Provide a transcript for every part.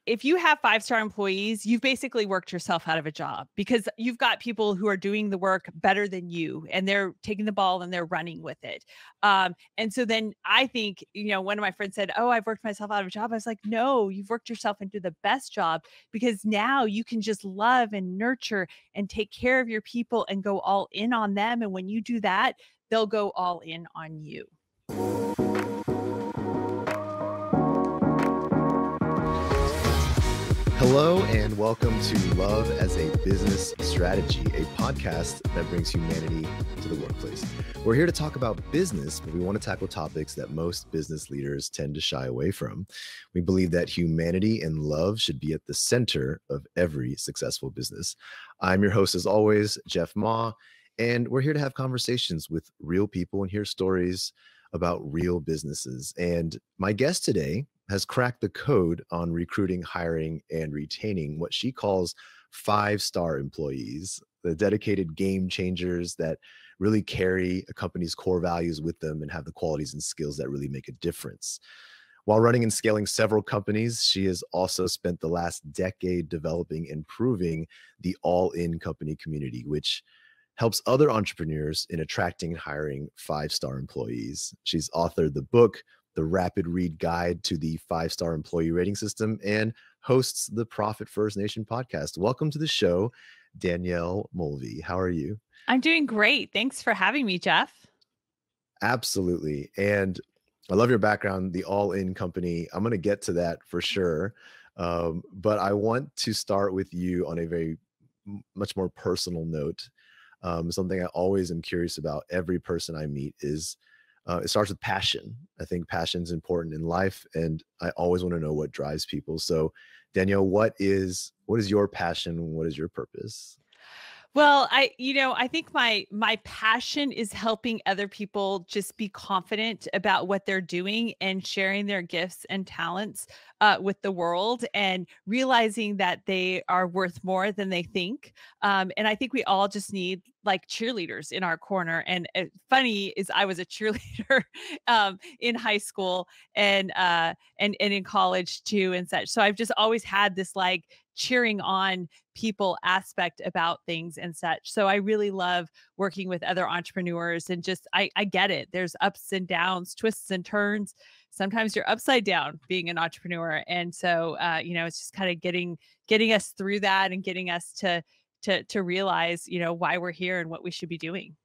if you have 5-star employees, you've basically worked yourself out of a job because you've got people who are doing the work better than you and they're taking the ball and they're running with it. And so then I think, one of my friends said, "Oh, I've worked myself out of a job." I was like, "No, you've worked yourself into the best job because now you can just love and nurture and take care of your people and go all in on them. And when you do that, they'll go all in on you." Hello and welcome to Love as a Business Strategy, a podcast that brings humanity to the workplace. We're here to talk about business, but we want to tackle topics that most business leaders tend to shy away from. We believe that humanity and love should be at the center of every successful business. I'm your host, as always, Jeff Ma, and we're here to have conversations with real people and hear stories about real businesses. And my guest today has cracked the code on recruiting, hiring, and retaining what she calls 5-star employees, the dedicated game changers that really carry a company's core values with them and have the qualities and skills that really make a difference. While running and scaling several companies, she has also spent the last decade developing and improving the all-in company community, which helps other entrepreneurs in attracting and hiring 5-star employees. She's authored the book, The Rapid Read Guide to the 5-Star Employee Rating System, and hosts the Profit First Nation podcast. Welcome to the show, Danielle Mulvey. How are you? I'm doing great. Thanks for having me, Jeff. Absolutely. And I love your background, the all-in company. I'm going to get to that for sure. But I want to start with you on a much more personal note. Something I always am curious about every person I meet is it starts with passion. I think passion is important in life, and I always want to know what drives people. So, Danielle, what is your passion? What is your purpose? Well, I think my passion is helping other people just be confident about what they're doing and sharing their gifts and talents with the world and realizing that they are worth more than they think. And I think we all just need like cheerleaders in our corner. And funny is I was a cheerleader in high school and in college too and such. So I've just always had this like cheering on people aspect about things and such. So I really love working with other entrepreneurs and just, I get it. There's ups and downs, twists and turns. Sometimes you're upside down being an entrepreneur. And so, it's just kind of getting us through that and getting us to realize, why we're here and what we should be doing.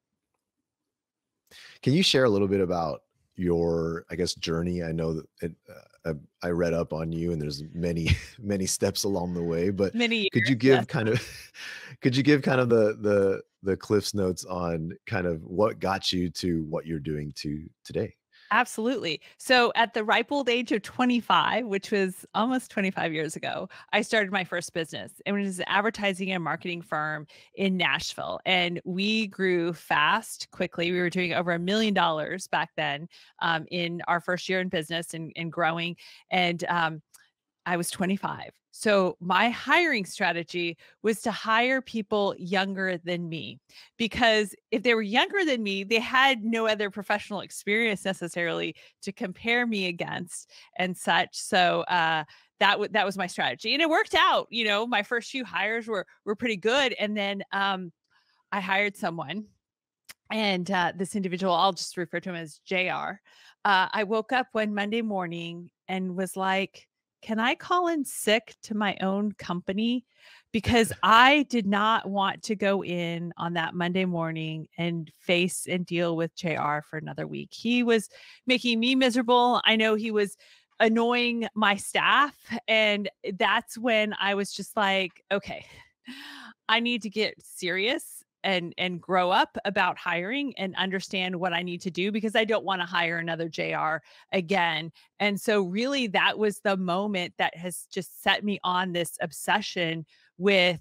Can you share a little bit about your, I guess, journey? I know that I read up on you and there's many steps along the way, but Many years, could you give kind of the Cliff's notes on kind of what got you to what you're doing today? Absolutely. So at the ripe old age of 25, which was almost 25 years ago, I started my first business. It was an advertising and marketing firm in Nashville. And we grew fast, quickly. We were doing over $1 million back then in our first year in business and growing. And I was 25. So my hiring strategy was to hire people younger than me, because if they were younger than me, they had no other professional experience necessarily to compare me against and such. So that was my strategy, and it worked out. My first few hires were pretty good, and then I hired someone, and this individual, I'll just refer to him as JR. I woke up one Monday morning and was like, can I call in sick to my own company? Because I did not want to go in on that Monday morning and face and deal with JR for another week. He was making me miserable. I know he was annoying my staff. And that's when I was just like, okay, I need to get serious and grow up about hiring and understand what I need to do, because I don't want to hire another JR again. And so really that was the moment that has just set me on this obsession with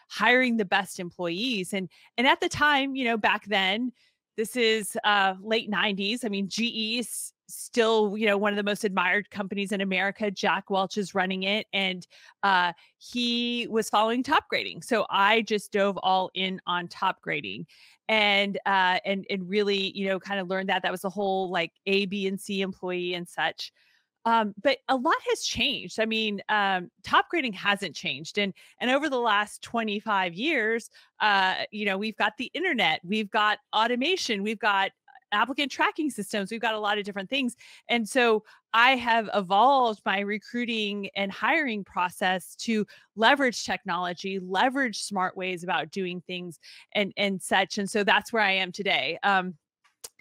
hiring the best employees. And at the time, back then, this is late 90s. I mean, GE is still, one of the most admired companies in America. Jack Welch is running it, and he was following top grading. So I just dove all in on top grading, and really, kind of learned that was the whole like A, B, and C employee and such. But a lot has changed. I mean, top grading hasn't changed, and over the last 25 years, we've got the internet, we've got automation, we've got applicant tracking systems, we've got a lot of different things, and so I have evolved my recruiting and hiring process to leverage technology, leverage smart ways about doing things, and such. And so that's where I am today. I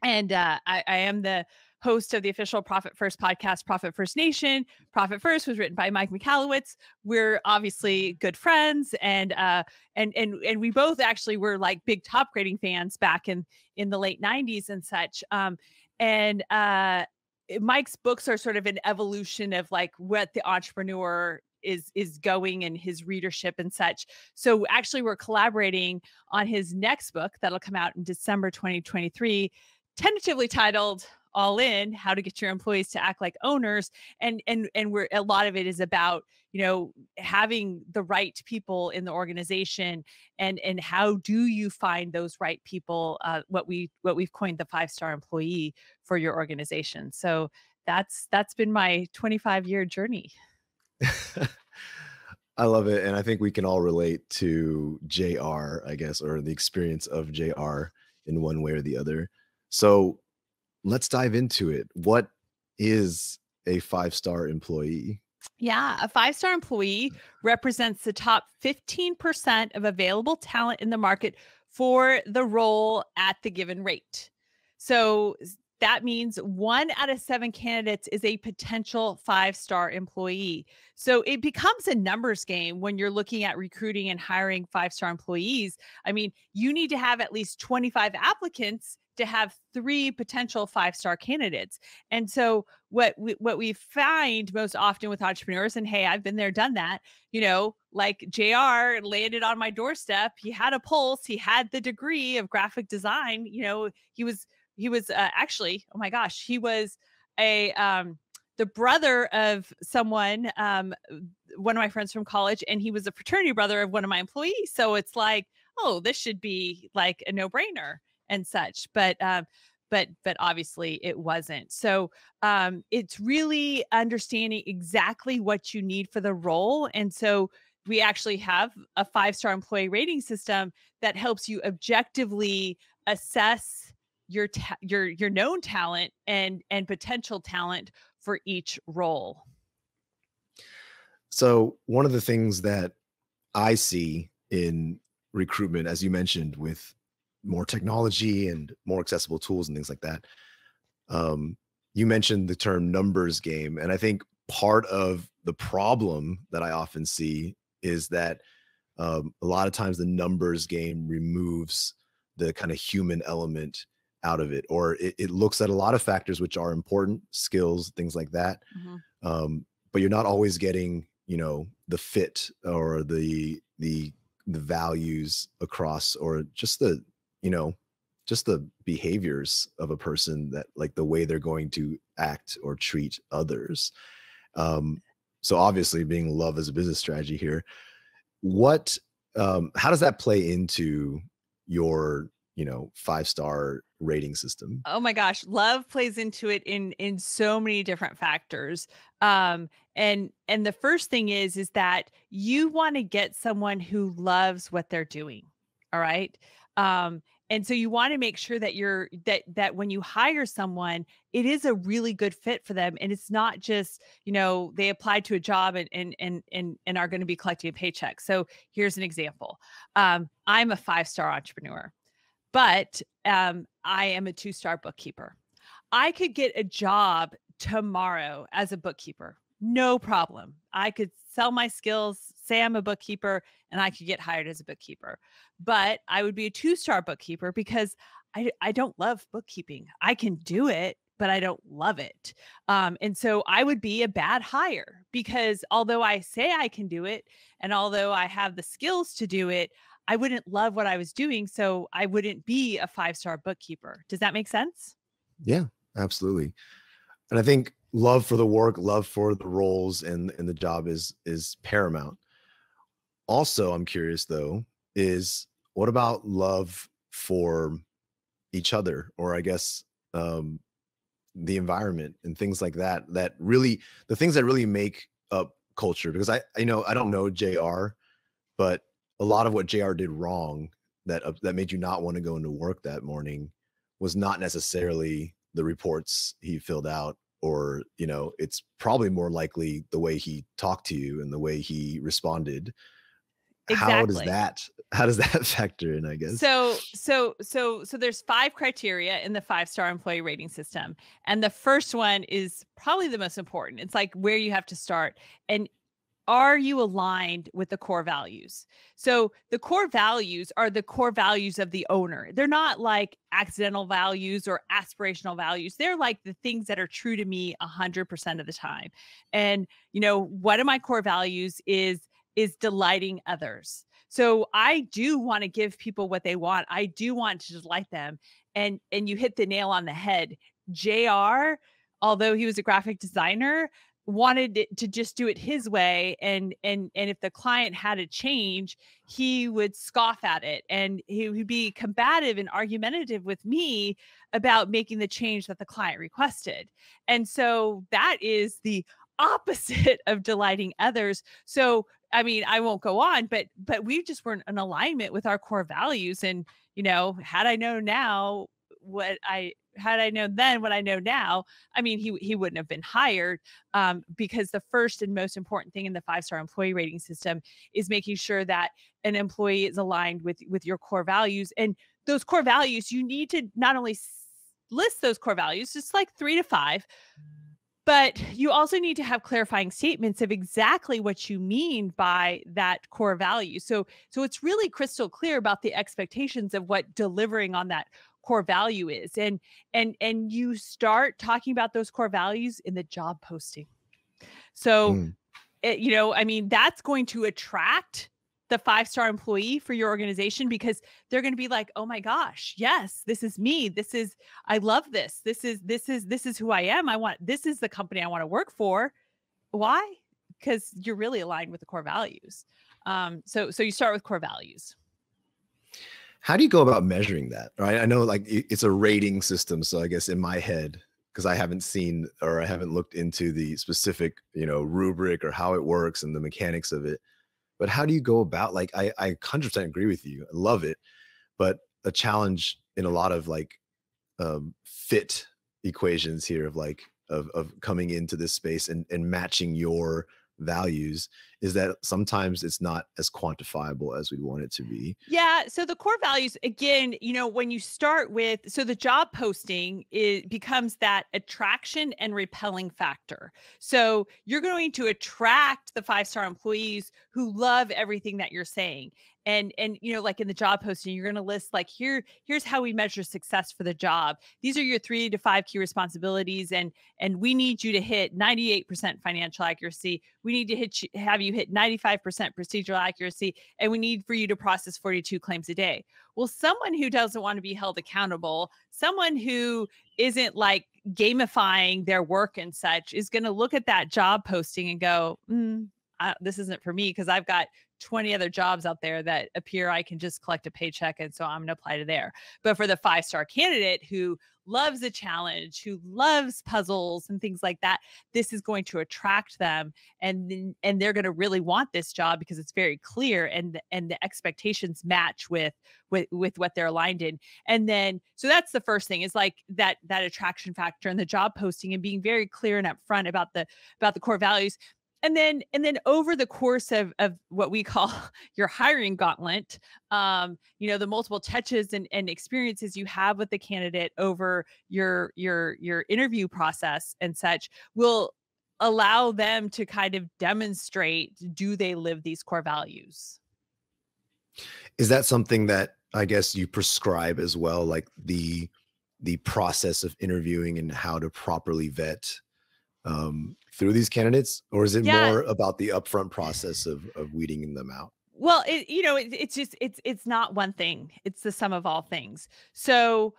am the host of the official Profit First podcast, Profit First Nation. Profit First was written by Mike McAllowitz. We're obviously good friends, and we both actually were like big top grading fans back in the late '90s and such. And Mike's books are sort of an evolution of like what the entrepreneur is going and his readership and such. So actually, we're collaborating on his next book that'll come out in December 2023, tentatively titled All In: How to Get Your Employees to Act Like Owners. And we're, a lot of it is about, having the right people in the organization, and how do you find those right people, what we've coined the 5-star employee for your organization. So that's been my 25-year journey. I love it. And I think we can all relate to JR, I guess, or the experience of JR in one way or the other. So let's dive into it. What is a 5-star employee? Yeah, a 5-star employee represents the top 15% of available talent in the market for the role at the given rate. So that means 1 out of 7 candidates is a potential 5-star employee. So it becomes a numbers game when you're looking at recruiting and hiring 5-star employees. I mean, you need to have at least 25 applicants to have 3 potential 5-star candidates. And so what we find most often with entrepreneurs, and hey, I've been there, done that, like JR landed on my doorstep. He had a pulse, he had the degree of graphic design. He was actually, oh my gosh, he was the brother of someone, one of my friends from college, and he was a fraternity brother of one of my employees. So it's like, oh, this should be like a no-brainer and such. But obviously it wasn't. So it's really understanding exactly what you need for the role. And so we actually have a 5-star employee rating system that helps you objectively assess your known talent and potential talent for each role. So one of the things that I see in recruitment, as you mentioned, with more technology and more accessible tools and things like that, you mentioned the term numbers game. And I think part of the problem that I often see is that a lot of times the numbers game removes the kind of human element out of it, or it looks at a lot of factors which are important, skills, things like that. Mm-hmm. But you're not always getting, the fit or the values across, or just the behaviors of a person, that like the way they're going to act or treat others. So obviously, being love as a business strategy here, how does that play into your 5-star rating system? Oh my gosh, love plays into it in so many different factors. And the first thing is that you want to get someone who loves what they're doing. All right. And so you want to make sure that that when you hire someone, it is a really good fit for them. And it's not just, they applied to a job and are going to be collecting a paycheck. So here's an example. I'm a 5-star entrepreneur, but I am a 2-star bookkeeper. I could get a job tomorrow as a bookkeeper. No problem. I could sell my skills, say I'm a bookkeeper, and I could get hired as a bookkeeper. But I would be a 2-star bookkeeper because I don't love bookkeeping. I can do it, but I don't love it. And so I would be a bad hire, because although I say I can do it, and although I have the skills to do it, I wouldn't love what I was doing. So I wouldn't be a 5-star bookkeeper. Does that make sense? Yeah, absolutely. And I think love for the work, love for the roles and the job is paramount. Also, I'm curious though, is what about love for each other? Or I guess the environment and things like that, that really, the things that really make up culture. Because I don't know JR, but a lot of what JR did wrong that made you not want to go into work that morning was not necessarily the reports he filled out, or, it's probably more likely the way he talked to you and the way he responded. How does Exactly. that how does that factor in, I guess? So there's 5 criteria in the 5-star employee rating system. And the first one is probably the most important. It's like where you have to start. And are you aligned with the core values? So the core values are the core values of the owner. They're not like accidental values or aspirational values. They're like the things that are true to me 100% of the time. And one of my core values is delighting others. So I do want to give people what they want. I do want to delight them. And you hit the nail on the head. JR, although he was a graphic designer, wanted it to just do it his way, and if the client had a change, he would scoff at it, and he would be combative and argumentative with me about making the change that the client requested. And so that is the opposite of delighting others. So I mean, I won't go on, but we just weren't in alignment with our core values. And had I known now had I known then what I know now, I mean, he wouldn't have been hired, because the first and most important thing in the 5-star employee rating system is making sure that an employee is aligned with your core values. And those core values, you need to not only list those core values, just like 3 to 5, but you also need to have clarifying statements of exactly what you mean by that core value. So it's really crystal clear about the expectations of what delivering on that core value is. And you start talking about those core values in the job posting. So Mm. I mean, that's going to attract the 5-star employee for your organization, because they're going to be like, oh my gosh, yes, this is me. I love this. This is who I am. This is the company I want to work for. Why? Because you're really aligned with the core values. So you start with core values. How do you go about measuring that? Right? I know like it's a rating system. So I guess in my head, because I haven't seen or I haven't looked into the specific, rubric or how it works and the mechanics of it. But how do you go about, like, I 100% agree with you. I love it. But a challenge in a lot of like fit equations here of like of coming into this space and matching your values is that sometimes it's not as quantifiable as we'd want it to be. Yeah. So the core values, again, when you start with, so the job posting, it becomes that attraction and repelling factor. So you're going to attract the 5-star employees who love everything that you're saying. And like in the job posting, you're going to list like, here's how we measure success for the job. These are your 3 to 5 key responsibilities. And we need you to hit 98% financial accuracy. We need to have you hit 95% procedural accuracy. And we need for you to process 42 claims a day. Well, someone who doesn't want to be held accountable, someone who isn't like gamifying their work and such, is going to look at that job posting and go, this isn't for me, because I've got 20 other jobs out there that appear I can just collect a paycheck. And so I'm going to apply to there. But for the 5-star candidate who loves a challenge, who loves puzzles and things like that, this is going to attract them. And they're going to really want this job because it's very clear, and the expectations match with what they're aligned in. And then, so that's the first thing, is like that attraction factor in the job posting, and being very clear and upfront about the core values. And then over the course of what we call your hiring gauntlet, the multiple touches and experiences you have with the candidate over your interview process and such will allow them to kind of demonstrate, do they live these core values? Is that something that I guess you prescribe as well, like the process of interviewing and how to properly vet through these candidates, or is it Yeah. more about the upfront process of weeding them out? Well, it's just, it's not one thing. It's the sum of all things. So,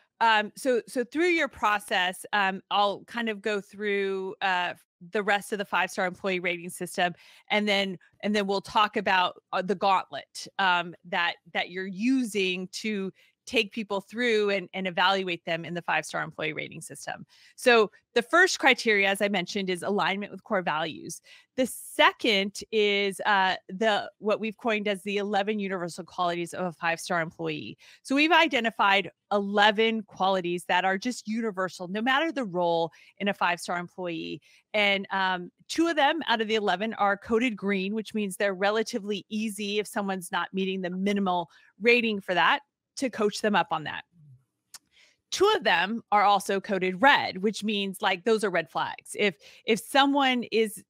so through your process, I'll kind of go through the rest of the 5-star employee rating system, and then we'll talk about the gauntlet that you're using to take people through and evaluate them in the 5-star employee rating system. So the first criteria, as I mentioned, is alignment with core values. The second is what we've coined as the 11 universal qualities of a 5-star employee. So we've identified 11 qualities that are just universal, no matter the role in a 5-star employee. And 2 of them out of the 11 are coded green, which means they're relatively easy if someone's not meeting the minimal rating for that, to coach them up on that. 2 of them are also coded red, which means like those are red flags. If someone is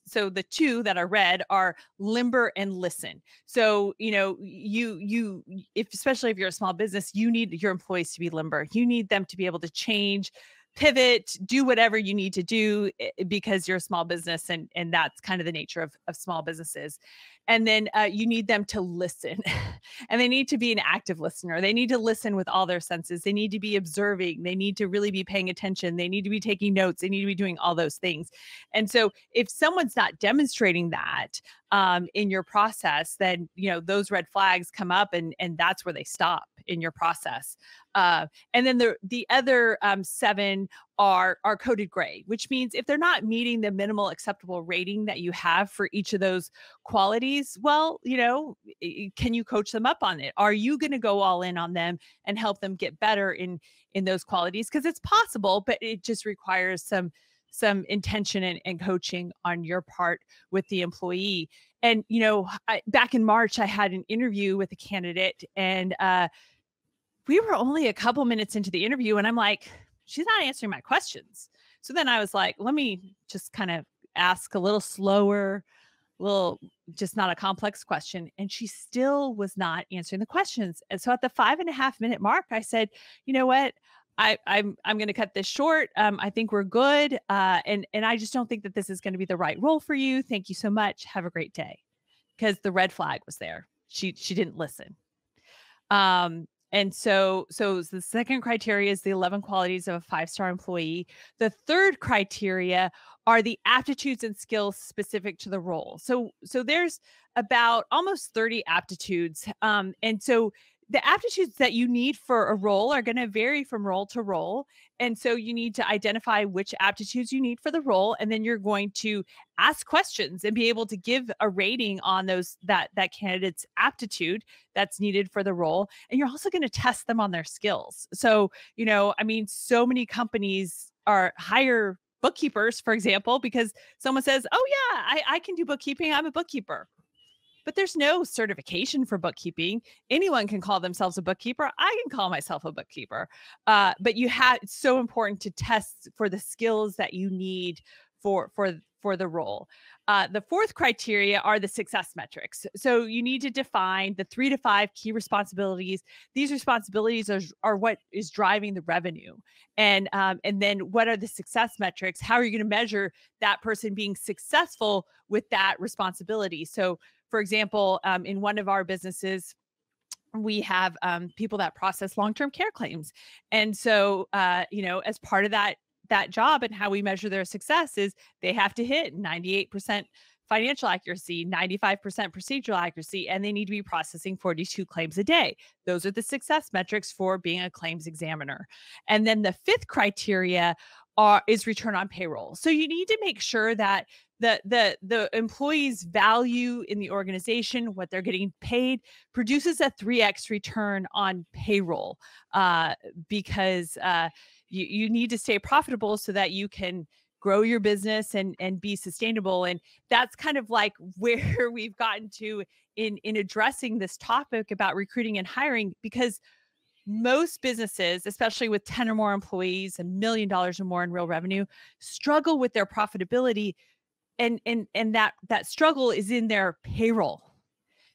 so the 2 that are red are limber and listen. So, especially if you're a small business, you need your employees to be limber. You need them to be able to change, pivot, do whatever you need to do because you're a small business, and that's kind of the nature of small businesses. And then you need them to listen, and they need to be an active listener. They need to listen with all their senses. They need to be observing. They need to really be paying attention. They need to be taking notes. They need to be doing all those things. And so if someone's not demonstrating that in your process, then, those red flags come up, and that's where they stop in your process. And then the other 7 are coded gray, which means if they're not meeting the minimal acceptable rating that you have for each of those qualities, well, can you coach them up on it? Are you going to go all in on them and help them get better in those qualities? Because it's possible, but it just requires some intention and coaching on your part with the employee. And, back in March, I had an interview with a candidate, and we were only a couple minutes into the interview, and I'm like, she's not answering my questions. So then I was like, let me just kind of ask a little slower, just not a complex question. And she still was not answering the questions. And so at the 5.5 minute mark, I said, you know what? I'm going to cut this short. I think we're good. And I just don't think that this is going to be the right role for you. Thank you so much. Have a great day. Because the red flag was there. She didn't listen. And so the second criteria is the 11 qualities of a 5-star employee. The third criteria are the aptitudes and skills specific to the role. So there's about almost 30 aptitudes. And so the aptitudes that you need for a role are going to vary from role to role. And so you need to identify which aptitudes you need for the role. And then you're going to ask questions and be able to give a rating on that candidate's aptitude that's needed for the role. And you're also going to test them on their skills. So, so many companies hire bookkeepers, for example, because someone says, oh yeah, I can do bookkeeping. I'm a bookkeeper. But there's no certification for bookkeeping. Anyone can call themselves a bookkeeper. I can call myself a bookkeeper. But it's so important to test for the skills that you need for the role. The fourth criteria are the success metrics. So you need to define the 3 to 5 key responsibilities. These responsibilities are what is driving the revenue. And then what are the success metrics? How are you going to measure that person being successful with that responsibility? So for example, in one of our businesses, we have people that process long-term care claims. And so, as part of that job and how we measure their success is they have to hit 98% financial accuracy, 95% procedural accuracy, and they need to be processing 42 claims a day. Those are the success metrics for being a claims examiner. And then the fifth criteria is return on payroll. So you need to make sure that the employees' value in the organization, what they're getting paid, produces a 3x return on payroll, because you need to stay profitable so that you can grow your business and be sustainable. And that's kind of like where we've gotten to in addressing this topic about recruiting and hiring, because most businesses, especially with 10 or more employees and $1 million or more in real revenue, struggle with their profitability. And that struggle is in their payroll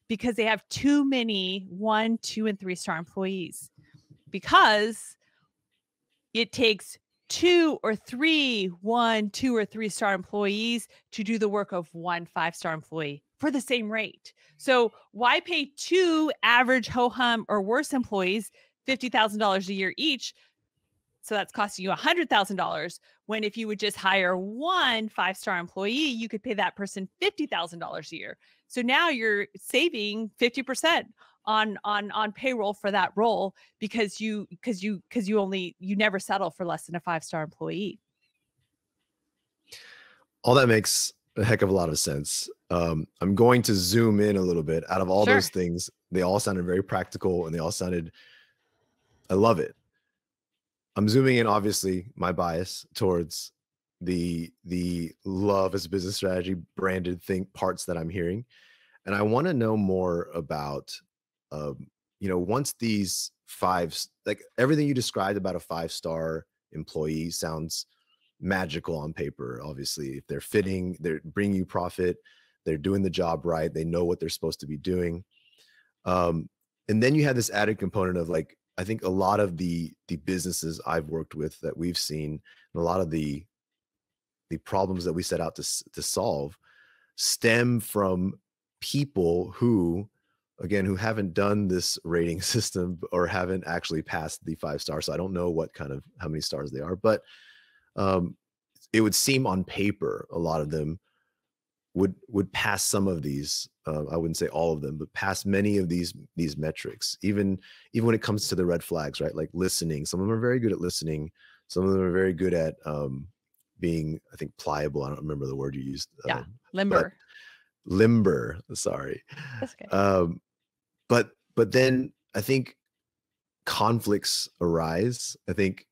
because they have too many 1, 2, and 3-star employees, because it takes 2 or 3 1, 2, or 3-star employees to do the work of 1 5-star employee for the same rate. So why pay 2 average ho-hum or worse employees $50,000 a year each So that's costing you $100,000, when if you would just hire one 5-star employee, you could pay that person $50,000 a year. So now you're saving 50% on payroll for that role, because you never settle for less than a 5-star employee. All that makes a heck of a lot of sense. I'm going to zoom in a little bit. Out of all Sure. those things, they all sounded very practical, and I love it. I'm zooming in, obviously, my bias towards the love as a business strategy branded thing parts that I'm hearing. And I want to know more about, once these like everything you described about a 5-star employee sounds magical on paper. Obviously, if they're fitting, they're bringing you profit, they're doing the job right, they know what they're supposed to be doing. And then you have this added component of, like, I think a lot of the businesses I've worked with that we've seen, and a lot of the problems that we set out to solve stem from people who, again, who haven't done this rating system or haven't actually passed the 5-star. So I don't know how many stars they are, but it would seem on paper a lot of them would pass some of these. I wouldn't say all of them, but pass many of these metrics. Even when it comes to the red flags, right? Like listening. Some of them are very good at listening. Some of them are very good at being, I think, pliable. I don't remember the word you used. Yeah, limber. Limber. Sorry. That's okay. But then I think conflicts arise. I think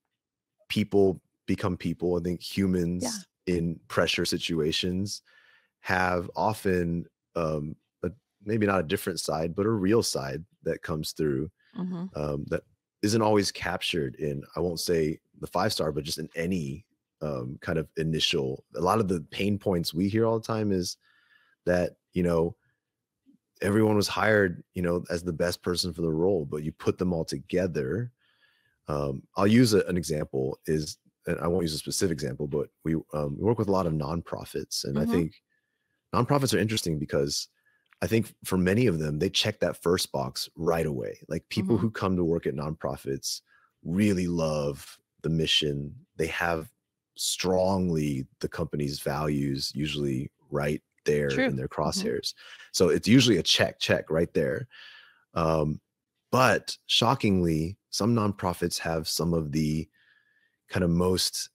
people become people. I think humans in pressure situations have often maybe not a different side, but a real side that comes through that isn't always captured in, I won't say the 5-star, but just in any kind of initial. A lot of the pain points we hear all the time is that, everyone was hired, as the best person for the role, but you put them all together. I'll use an example and I won't use a specific example, but we work with a lot of nonprofits. And I think nonprofits are interesting because I think for many of them, they check that first box right away. Like people who come to work at nonprofits really love the mission. They have strongly the company's values usually right there in their crosshairs. So it's usually a check right there. But shockingly, some nonprofits have some of the kind of most,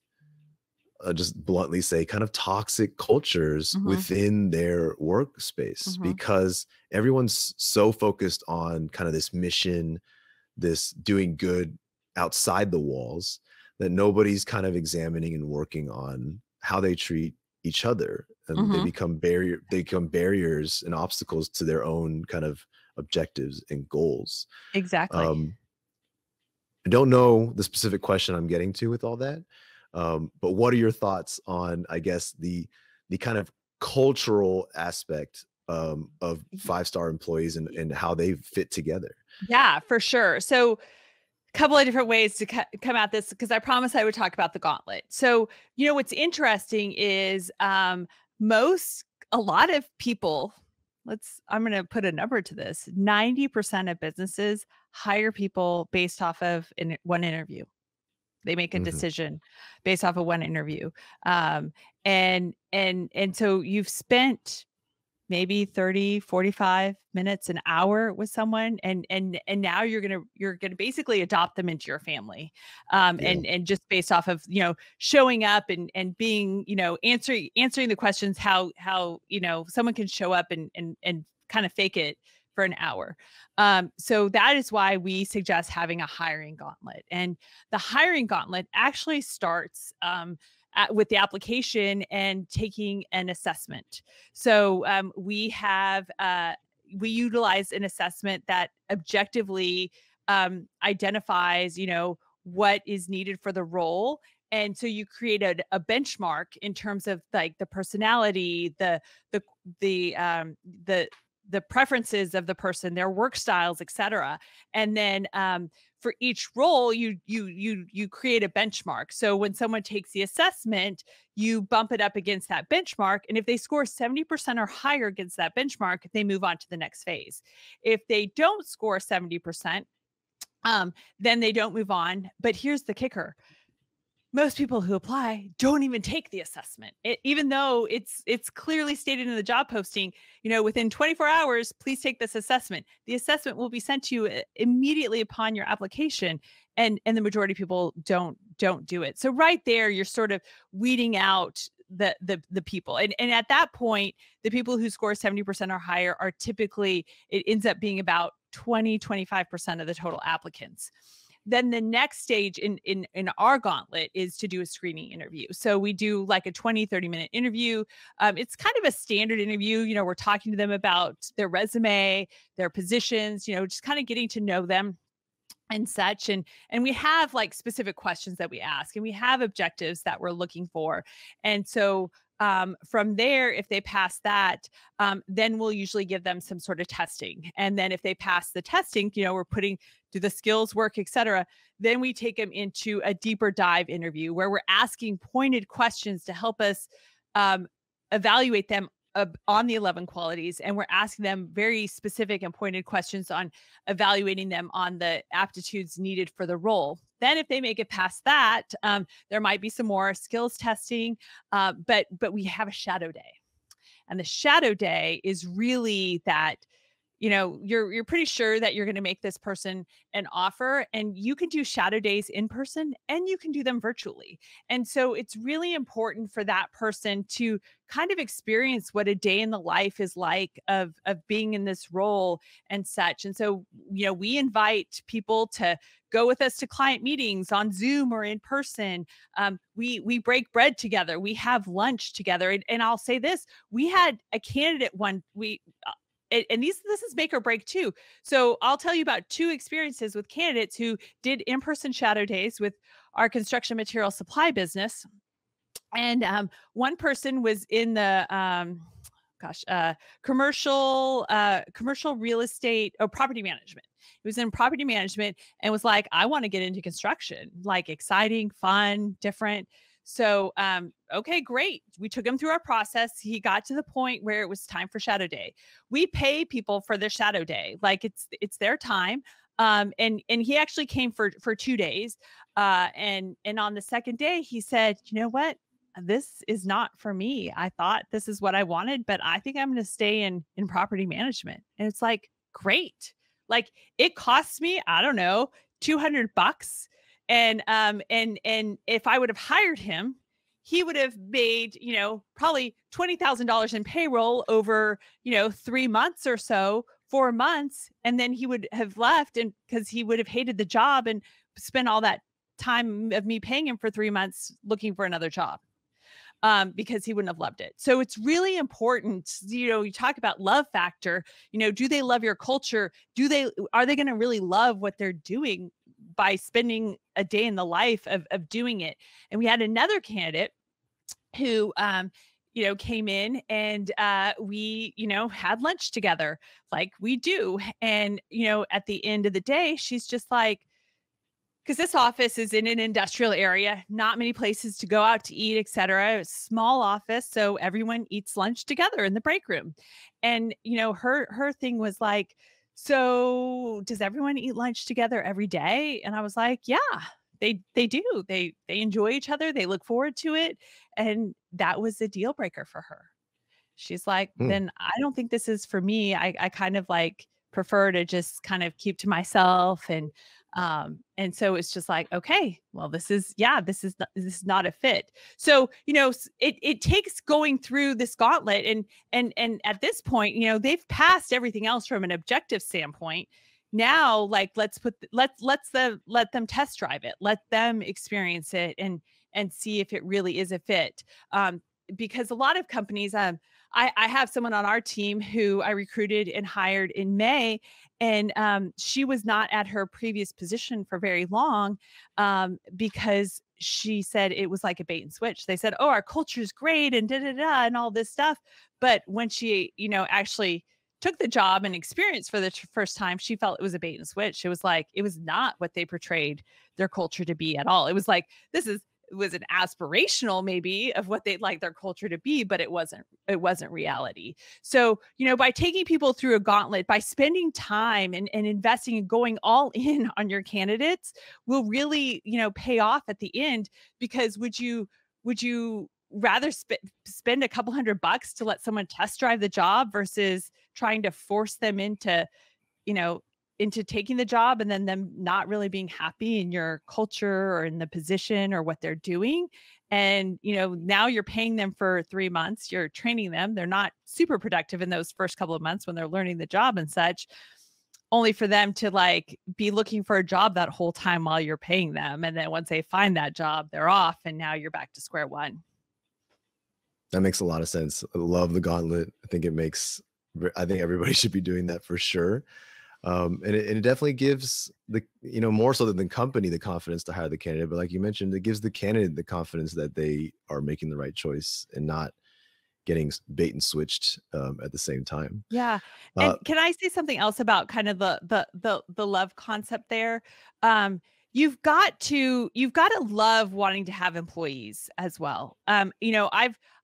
just bluntly say, kind of toxic cultures within their workspace, because everyone's so focused on kind of this mission, this doing good outside the walls, that nobody's kind of examining and working on how they treat each other. And they become barriers and obstacles to their own kind of objectives and goals. Exactly. I don't know the specific question I'm getting to with all that. But what are your thoughts on, I guess, the kind of cultural aspect of 5-star employees and how they fit together? Yeah, for sure. So a couple of different ways to come at this, because I promised I would talk about the gauntlet. So, what's interesting is a lot of people, I'm going to put a number to this. 90% of businesses hire people based off of one interview. They make a decision based off of one interview. And so you've spent maybe 30, 45 minutes, an hour with someone, and now you're going to basically adopt them into your family. And just based off of, showing up and being, answering the questions, how someone can show up and kind of fake it for an hour. So that is why we suggest having a hiring gauntlet. And the hiring gauntlet actually starts with the application and taking an assessment. So we utilize an assessment that objectively identifies, what is needed for the role. And so you create a benchmark in terms of like the personality, the preferences of the person, their work styles, et cetera. And then for each role, you create a benchmark. So when someone takes the assessment, you bump it up against that benchmark. And if they score 70% or higher against that benchmark, they move on to the next phase. If they don't score 70%, then they don't move on. But here's the kicker. most people who apply don't even take the assessment, even though it's clearly stated in the job posting, within 24 hours, please take this assessment. The assessment will be sent to you immediately upon your application, and the majority of people don't do it. So right there, you're sort of weeding out the people, and at that point, the people who score 70% or higher are typically, it ends up being about 25% of the total applicants. Then the next stage in our gauntlet is to do a screening interview. So we do like a 20-30 minute interview. It's kind of a standard interview. We're talking to them about their resume, their positions, just kind of getting to know them and such. And we have like specific questions that we ask, and we have objectives that we're looking for. And so from there, if they pass that, then we'll usually give them some sort of testing. And then if they pass the testing, we're putting do the skills work, et cetera. Then we take them into a deeper dive interview where we're asking pointed questions to help us evaluate them on the 11 qualities. And we're asking them very specific and pointed questions on evaluating them on the aptitudes needed for the role. Then if they make it past that, there might be some more skills testing, but we have a shadow day. And the shadow day is really that, you're pretty sure that you're going to make this person an offer, and you can do shadow days in person and you can do them virtually. And so it's really important for that person to kind of experience what a day in the life is like of being in this role and such. And so, we invite people to go with us to client meetings on Zoom or in person. We break bread together. We have lunch together. And I'll say this, we had a candidate and this is make or break too. So I'll tell you about two experiences with candidates who did in-person shadow days with our construction material supply business. And one person was in the commercial real estate or property management. He was in property management and was like, I want to get into construction, like exciting, fun, different. So, okay, great. We took him through our process. He got to the point where it was time for shadow day. We pay people for their shadow day. Like it's their time. And he actually came for 2 days. And on the second day, he said, you know what? This is not for me. I thought this is what I wanted, but I think I'm going to stay in property management. And it's like, great. Like it costs me, I don't know, $200. And if I would have hired him, he would have made, probably $20,000 in payroll over, 3 months or so, 4 months. And then he would have left, and because he would have hated the job and spent all that time of me paying him for 3 months looking for another job. Because he wouldn't have loved it. So it's really important, you talk about love factor, do they love your culture? Are they going to really love what they're doing by spending a day in the life of doing it? And we had another candidate who, came in and we, had lunch together like we do. And, at the end of the day, she's just like, because this office is in an industrial area, not many places to go out to eat, et cetera. It's a small office, so everyone eats lunch together in the break room. And, her thing was like, so does everyone eat lunch together every day? And I was like, yeah, they do. They enjoy each other. They look forward to it. And that was a deal breaker for her. She's like, then I don't think this is for me. I kind of like prefer to just kind of keep to myself. And so it's just like, okay, well, this is not a fit. So, it takes going through this gauntlet and at this point, they've passed everything else from an objective standpoint. Now, like, let them test drive it, let them experience it and see if it really is a fit. Because a lot of companies, I have someone on our team who I recruited and hired in May, and she was not at her previous position for very long because she said it was like a bait and switch. They said, oh, our culture is great and and all this stuff. But when she, actually took the job and experienced for the first time, she felt it was a bait and switch. It was like, it was not what they portrayed their culture to be at all. It was like, was an aspirational maybe of what they'd like their culture to be, but it wasn't reality. So, by taking people through a gauntlet, by spending time and investing and going all in on your candidates will really, pay off at the end. Because would you rather spend a couple $100 to let someone test drive the job versus trying to force them you know, into taking the job and then them not really being happy in your culture or in the position or what they're doing? And, now you're paying them for 3 months, you're training them. They're not super productive in those first couple of months when they're learning the job and such, only for them to like be looking for a job that whole time while you're paying them. And then once they find that job, they're off and now you're back to square one. That makes a lot of sense. I love the gauntlet. I think everybody should be doing that for sure. And it definitely gives more so than the company the confidence to hire the candidate. But like you mentioned, it gives the candidate the confidence that they are making the right choice and not getting bait and switched at the same time. Yeah. Uh, And can I say something else about kind of the love concept there? Um, you've got to love wanting to have employees as well.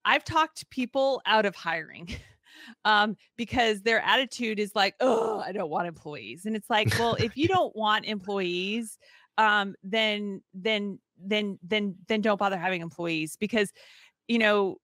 I've talked people out of hiring because their attitude is like, oh, I don't want employees. And it's like, well, if you don't want employees, then don't bother having employees. Because, you know,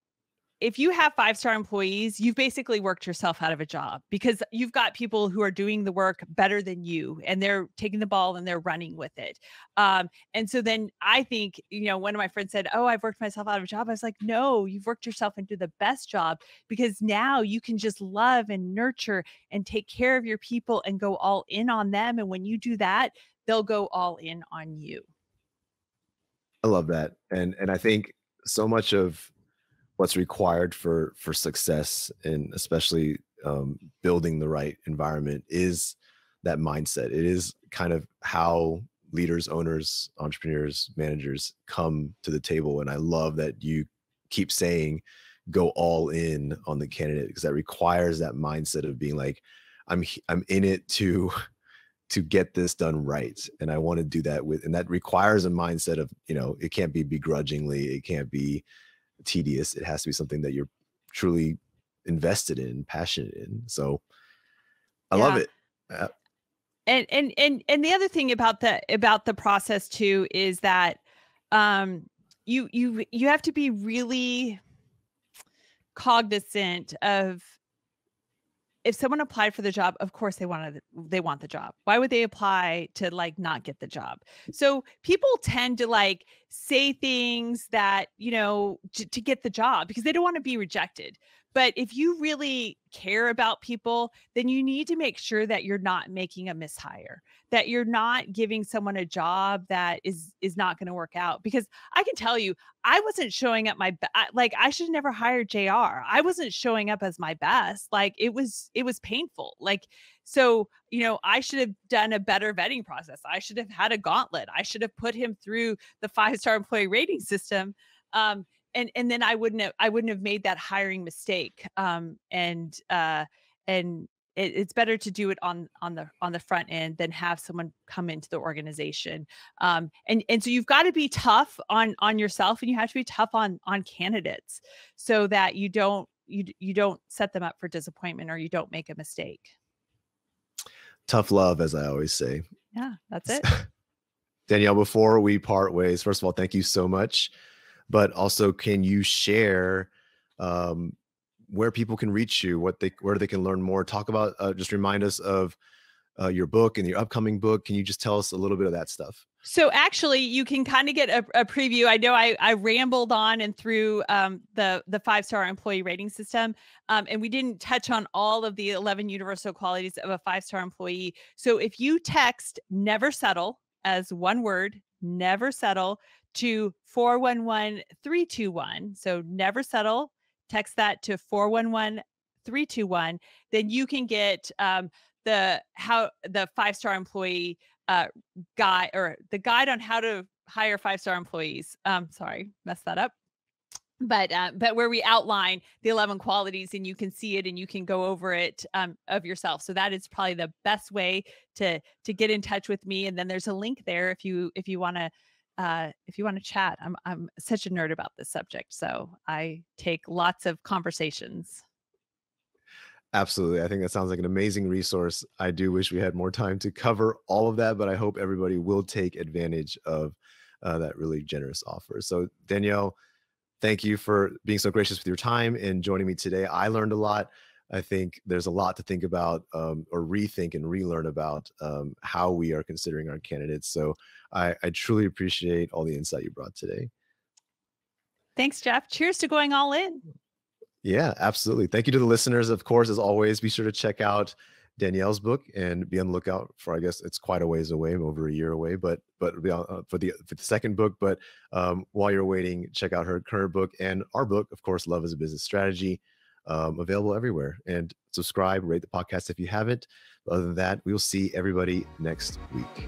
if you have 5-star employees, you've basically worked yourself out of a job, because you've got people who are doing the work better than you and they're taking the ball and they're running with it. And so then I think, one of my friends said, oh, I've worked myself out of a job. I was like, no, you've worked yourself into the best job, because now you can just love and nurture and take care of your people and go all in on them. And when you do that, they'll go all in on you. I love that. And I think so much of what's required for success, and especially building the right environment, is that mindset. It is kind of how leaders, owners, entrepreneurs, managers come to the table. And I love that you keep saying go all in on the candidate, because that requires that mindset of being like, I'm in it to get this done right, and I want to do that and that requires a mindset of, it can't be begrudgingly, it can't be tedious. It has to be something that you're truly invested in, passionate in. So I love Yeah. it. Uh, And the other thing about the process too is that you have to be really cognizant of, if someone applied for the job, of course they want the job. Why would they apply to like not get the job? So people tend to like say things that, to get the job because they don't want to be rejected. But if you really care about people, then you need to make sure that you're not making a mishire, that you're not giving someone a job that is not going to work out. Because I can tell you, I wasn't showing up like I should have never hired JR. I wasn't showing up as my best. Like it was painful. Like, so, I should have done a better vetting process. I should have had a gauntlet. I should have put him through the 5-star employee rating system. And then I wouldn't have made that hiring mistake. And it's better to do it on the front end than have someone come into the organization. And so you've got to be tough on yourself, and you have to be tough on candidates, so that you don't set them up for disappointment, or you don't make a mistake. Tough love, as I always say. Yeah, that's it. Danielle, before we part ways, first of all, thank you so much. But also, can you share where people can reach you, where they can learn more? Talk about, just remind us of your book and your upcoming book. Can you just tell us a little bit of that stuff? So actually, you can kind of get a preview. I know I rambled on and through the 5-star employee rating system, and we didn't touch on all of the 11 universal qualities of a 5-star employee. So if you text "never settle" as one word, never settle, to 411-321. So never settle, text that to 411-321. Then you can get the 5-star employee guide, or the guide on how to hire 5-star employees. Sorry, messed that up. But where we outline the 11 qualities, and you can see it and you can go over it of yourself. So that is probably the best way to get in touch with me. And then there's a link there if you want to if you want to chat. I'm such a nerd about this subject, so I take lots of conversations. Absolutely. I think that sounds like an amazing resource. I do wish we had more time to cover all of that, but I hope everybody will take advantage of that really generous offer. So, Danielle, thank you for being so gracious with your time and joining me today. I learned a lot. I think there's a lot to think about or rethink and relearn about how we are considering our candidates. So I truly appreciate all the insight you brought today. Thanks, Jeff. Cheers to going all in. Yeah, absolutely. Thank you to the listeners. Of course, as always, be sure to check out Danielle's book and be on the lookout for, I guess it's quite a ways away, over a year away, but be on, for the second book. But while you're waiting, check out her current book and our book, of course, Love as a Business Strategy, available everywhere. And subscribe, rate the podcast if you haven't. Other than that, we will see everybody next week.